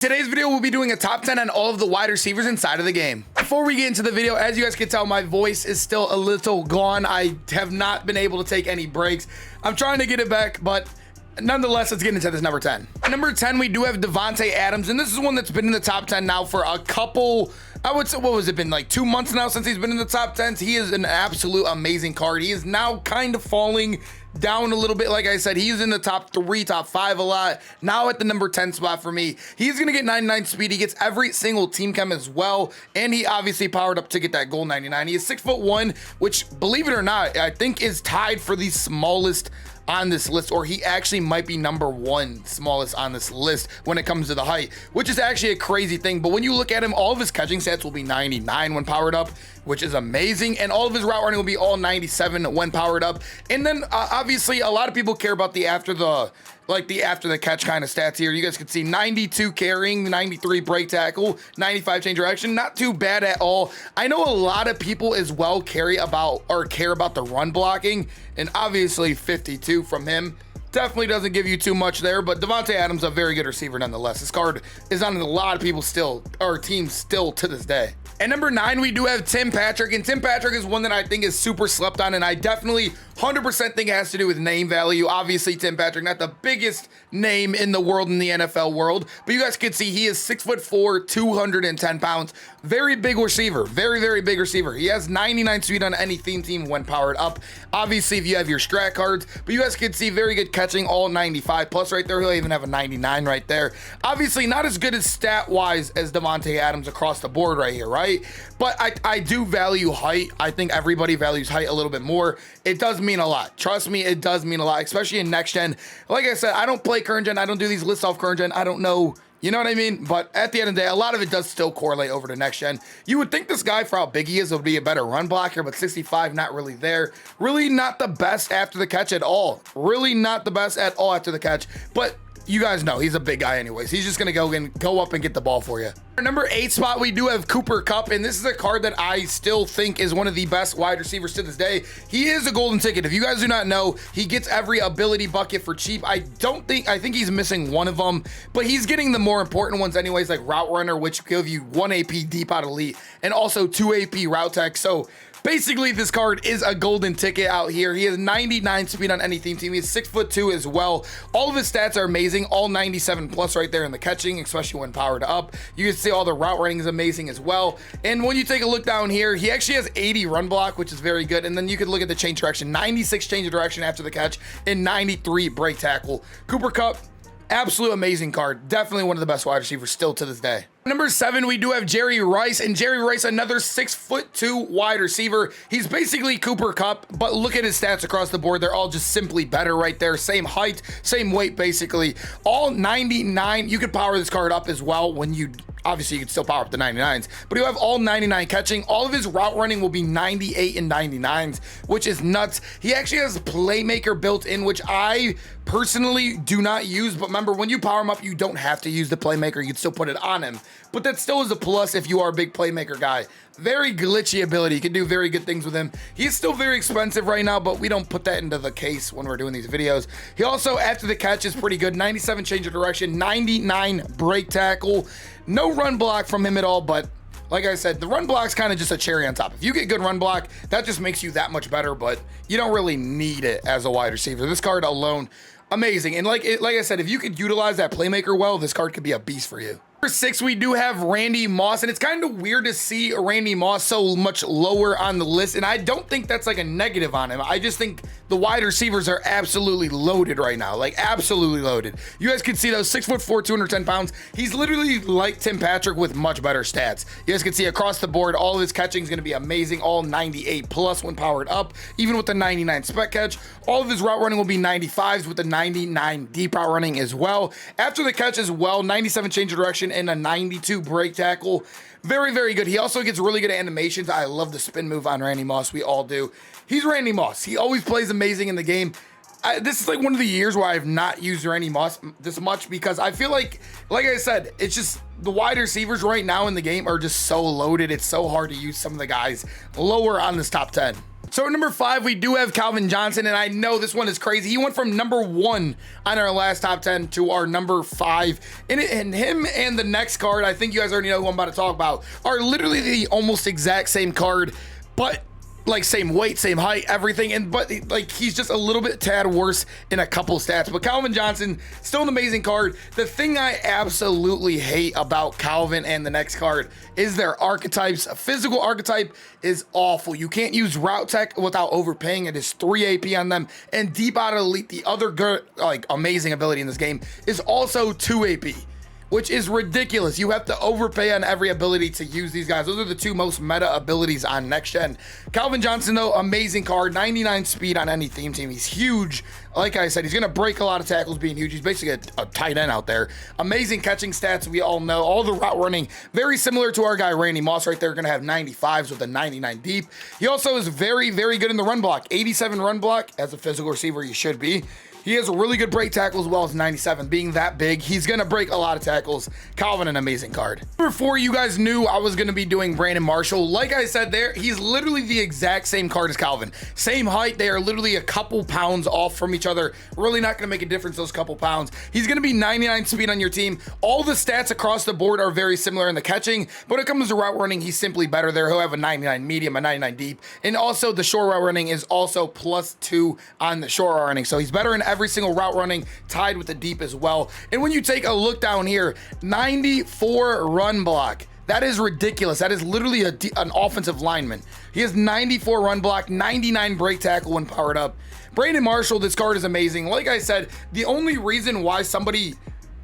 Today's video, we'll be doing a top 10 on all of the wide receivers inside of the game. Before we get into the video, as you guys can tell, my voice is still a little gone. I have not been able to take any breaks. I'm trying to get it back, but nonetheless, let's get into this number 10. Number 10, we do have Devante Adams, and this is one that's been in the top 10 now for a couple, I would say, what was it been, like 2 months now since he's been in the top 10s? He is an absolute amazing card. He is now kind of falling down a little bit. Like I said, he's in the top 3, top 5 a lot. Now at the number 10 spot for me. He's going to get 99 speed. He gets every single team chem as well. And he obviously powered up to get that goal 99. He is 6'1", which, believe it or not, I think is tied for the smallest on this list, or he actually might be number 1 smallest on this list when it comes to the height, which is actually a crazy thing. But when you look at him, all of his catching stats will be 99 when powered up, which is amazing, and all of his route running will be all 97 when powered up. And then obviously a lot of people care about the after the catch kind of stats here. You guys can see 92 carrying, 93 break tackle, 95 change direction. Not too bad at all. I know a lot of people as well care about the run blocking, and obviously 52 from him definitely doesn't give you too much there, but Devante Adams, a very good receiver nonetheless. This card is on a lot of people still, or teams still to this day. At number 9, we do have Tim Patrick, and Tim Patrick is one that I think is super slept on, and I definitely 100% think it has to do with name value. Obviously, Tim Patrick, not the biggest name in the world, in the NFL world, but you guys can see he is 6'4", 210 pounds. Very big receiver, very, very big receiver. He has 99 speed on any theme team when powered up. Obviously, if you have your strat cards, but you guys can see very good catching, all 95 plus right there. He'll even have a 99 right there. Obviously, not as good as stat-wise as Devante Adams across the board right here, right? But I do value height. I think everybody values height a little bit more. It does mean a lot. Trust me, it does mean a lot, especially in next gen. Like I said, I don't play current gen. I don't do these lists off current gen. I don't know. You know what I mean? But at the end of the day, a lot of it does still correlate over to next gen. You would think this guy, for how big he is, would be a better run blocker, but 65, not really there. Really not the best after the catch at all. Really not the best at all after the catch. But you guys know he's a big guy anyways. He's just going to go up and get the ball for you. Our number 8 spot, we do have Cooper Cup, and this is a card that I still think is one of the best wide receivers to this day. He is a golden ticket. If you guys do not know, he gets every ability bucket for cheap. I think he's missing one of them, but he's getting the more important ones anyways, like Route Runner, which give you 1 AP deep out elite, and also 2 AP route tech. So basically, this card is a golden ticket out here. He has 99 speed on any theme team. He's 6'2" as well. All of his stats are amazing. All 97 plus right there in the catching, especially when powered up. You can see all the route running is amazing as well. And when you take a look down here, he actually has 80 run block, which is very good. And then you can look at the change direction, 96 change of direction after the catch, and 93 break tackle. Cooper Cup, absolute amazing card. Definitely one of the best wide receivers still to this day. Number 7, we do have Jerry Rice, and Jerry Rice, another 6'2" wide receiver. He's basically Cooper Cup, but look at his stats across the board. They're all just simply better right there. Same height, same weight, basically. All 99. You could power this card up as well when you, obviously you could still power up the 99s, but you have all 99 catching. All of his route running will be 98 and 99s, which is nuts. He actually has a playmaker built in, which I personally do not use, but remember, when you power him up, you don't have to use the playmaker. You can still put it on him, but that still is a plus if you are a big playmaker guy. Very glitchy ability. You can do very good things with him. He's still very expensive right now, but we don't put that into the case when we're doing these videos. He also, after the catch, is pretty good. 97 change of direction, 99 break tackle. No run block from him at all, but like I said, the run block's kind of just a cherry on top. If you get good run block, that just makes you that much better, but you don't really need it as a wide receiver. This card alone, amazing. And like I said, if you could utilize that playmaker well, this card could be a beast for you. Number 6, we do have Randy Moss, and it's kind of weird to see Randy Moss so much lower on the list, and I don't think that's like a negative on him. I just think the wide receivers are absolutely loaded right now, like absolutely loaded. You guys can see those 6'4", 210 pounds. He's literally like Tim Patrick with much better stats. You guys can see across the board, all of his catching is going to be amazing, all 98 plus when powered up, even with the 99 spec catch. All of his route running will be 95s with the 99 deep route running as well. After the catch as well, 97 change of direction, and a 92 break tackle. Very, very good. He also gets really good animations. I love the spin move on Randy Moss. We all do. He's Randy Moss. He always plays amazing in the game. This is like one of the years where I have not used Randy Moss this much, because I feel like I said, it's just the wide receivers right now in the game are just so loaded. It's so hard to use some of the guys lower on this top 10. So at number 5, we do have Colin Johnson, and I know this one is crazy. He went from number 1 on our last top 10 to our number 5. And him and the next card, I think you guys already know who I'm about to talk about, are literally the almost exact same card, but like same weight, same height, everything, but like he's just a little bit tad worse in a couple stats. But Colin Johnson, still an amazing card. The thing I absolutely hate about Calvin and the next card is their archetypes. A physical archetype is awful. You can't use route tech without overpaying. It is 3 AP on them, and deep out of elite, the other good, like amazing ability in this game, is also 2 AP, which is ridiculous. You have to overpay on every ability to use these guys. Those are the 2 most meta abilities on next gen. Calvin Johnson, though, amazing card, 99 speed on any theme team. He's huge. Like I said, he's going to break a lot of tackles being huge. He's basically a tight end out there. Amazing catching stats, we all know. All the route running, very similar to our guy Randy Moss right there. Going to have 95s with a 99 deep. He also is very, very good in the run block. 87 run block. As a physical receiver, you should be. He has a really good break tackle as well as 97. Being that big, he's going to break a lot of tackles. Calvin, an amazing card. Number 4, you guys knew I was going to be doing Brandon Marshall. Like I said there, he's literally the exact same card as Calvin. Same height. They are literally a couple pounds off from each other. Really not going to make a difference, those couple pounds. He's going to be 99 speed on your team. All the stats across the board are very similar in the catching, but when it comes to route running, he's simply better there. He'll have a 99 medium, a 99 deep, and also the short route running is also +2 on the short route running. So he's better in every single route running, tied with the deep as well. And when you take a look down here, 94 run block. That is ridiculous. That is literally an offensive lineman. He has 94 run block, 99 break tackle when powered up. Brandon Marshall, this card is amazing. Like I said, the only reason why somebody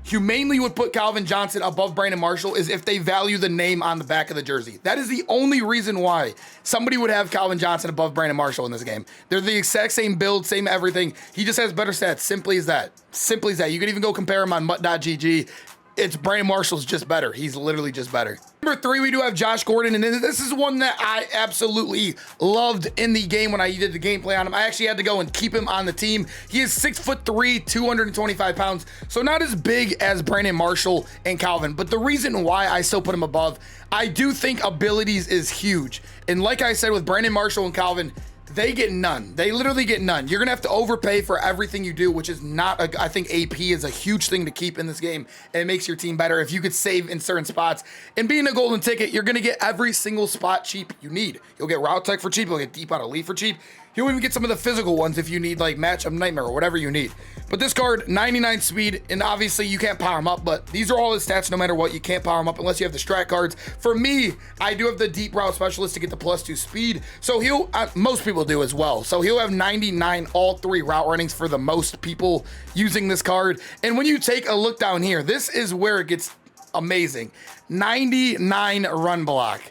humanely would put Calvin Johnson above Brandon Marshall is if they value the name on the back of the jersey. That is the only reason why somebody would have Calvin Johnson above Brandon Marshall in this game. They're the exact same build, same everything. He just has better stats. Simply as that. Simply as that. You can even go compare him on mutt.gg. It's Brandon Marshall's just better. He's literally just better. Number 3, we do have Josh Gordon, and this is one that I absolutely loved in the game when I did the gameplay on him. I actually had to go and keep him on the team. He is 6'3", 225 pounds, so not as big as Brandon Marshall and Calvin, but the reason why I still put him above, I do think abilities is huge. And like I said with Brandon Marshall and Calvin, they get none. They literally get none. You're going to have to overpay for everything you do, which is not, I think AP is a huge thing to keep in this game. And it makes your team better if you could save in certain spots. And being a golden ticket, you're going to get every single spot cheap you need. You'll get route tech for cheap. You'll get deep out of elite for cheap. You'll even get some of the physical ones if you need like matchup nightmare or whatever you need. But this card, 99 speed, and obviously you can't power him up, but these are all his stats no matter what. You can't power him up unless you have the strat cards. For me, I do have the deep route specialist to get the +2 speed. So he'll, most people do as well. So he'll have 99 all 3 route runnings for the most people using this card. And when you take a look down here, this is where it gets amazing. 99 run block.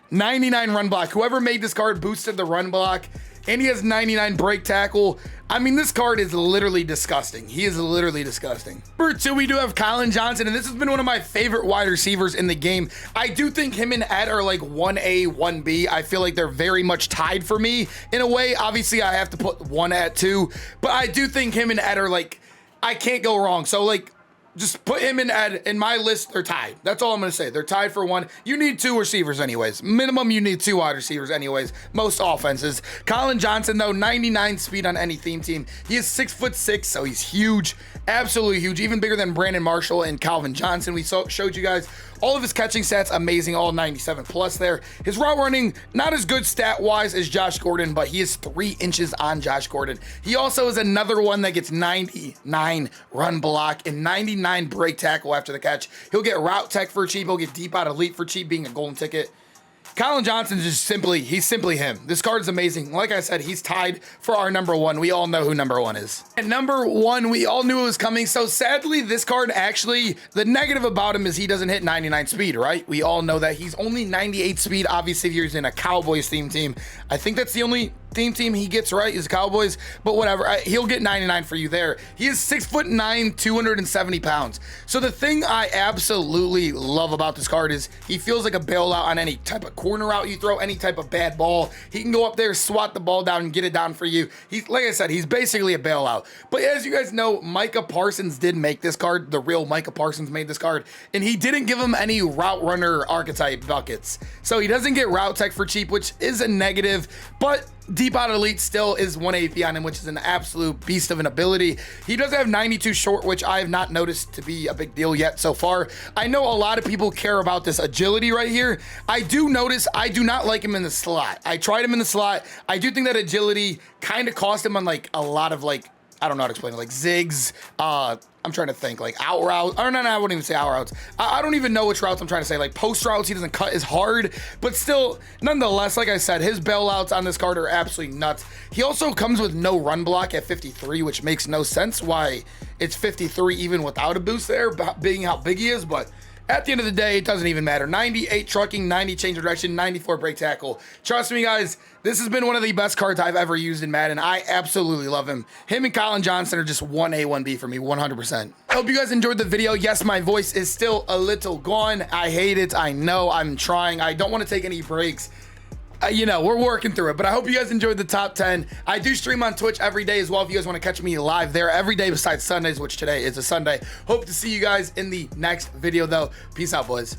99 run block. Whoever made this card boosted the run block. And he has 99 break tackle. I mean, this card is literally disgusting. He is literally disgusting. Number 2, we do have Colin Johnson, and this has been one of my favorite wide receivers in the game. I do think him and Ed are like 1A, 1B. I feel like they're very much tied for me in a way. Obviously, I have to put 1 at 2, but I do think him and Ed are like, I can't go wrong. So like, just put him and Ed in my list. They're tied. That's all I'm going to say. They're tied for 1. You need 2 receivers anyways. Minimum, you need 2 wide receivers anyways. Most offenses. Colin Johnson, though, 99 speed on any theme team. He is 6'6", so he's huge. Absolutely huge. Even bigger than Brandon Marshall and Calvin Johnson. We showed you guys all of his catching stats, amazing, all 97 plus there. His route running, not as good stat-wise as Josh Gordon, but he is 3 inches on Josh Gordon. He also is another one that gets 99 run block and 99 break tackle after the catch. He'll get route tech for cheap. He'll get deep out elite for cheap, being a golden ticket. Colin Johnson is just he's simply him. This card is amazing. Like I said, he's tied for our number 1. We all know who number 1 is. And number 1, we all knew it was coming. So sadly, this card actually, the negative about him is he doesn't hit 99 speed, right? We all know that. He's only 98 speed. Obviously, if you're in a Cowboys theme team, I think that's the only theme team he gets right is Cowboys, but whatever. He'll get 99 for you there. He is 6'9", 270 pounds. So the thing I absolutely love about this card is he feels like a bailout on any type of corner route you throw, any type of bad ball. He can go up there, swat the ball down, and get it down for you. He's, like I said, he's basically a bailout. But as you guys know, Micah Parsons did make this card. The real Micah Parsons made this card, and he didn't give him any route runner archetype buckets. So he doesn't get route tech for cheap, which is a negative, but Deep out elite still is 1 AP on him, which is an absolute beast of an ability. He does have 92 short, which I have not noticed to be a big deal yet so far. I know a lot of people care about this agility right here. I do notice I do not like him in the slot. I tried him in the slot. I do think that agility kind of cost him on like a lot of like, I don't know how to explain it, like zigs, I'm trying to think, like out routes, or no, I wouldn't even say out routes. I don't even know which routes I'm trying to say, like post routes, he doesn't cut as hard, but still, nonetheless, like I said, his bailouts on this card are absolutely nuts. He also comes with no run block at 53, which makes no sense why it's 53 even without a boost there, being how big he is, but at the end of the day, it doesn't even matter. 98 trucking, 90 change of direction, 94 break tackle. Trust me, guys, this has been one of the best cards I've ever used in Madden. I absolutely love him. Him and Colin Johnson are just 1A, 1B for me, 100%. I hope you guys enjoyed the video. Yes, my voice is still a little gone. I hate it. I know. I'm trying. I don't want to take any breaks. You know, we're working through it, but I hope you guys enjoyed the top 10. I do stream on Twitch every day as well if you guys want to catch me live there every day besides Sundays, which today is a Sunday. Hope to see you guys in the next video, though. Peace out, boys.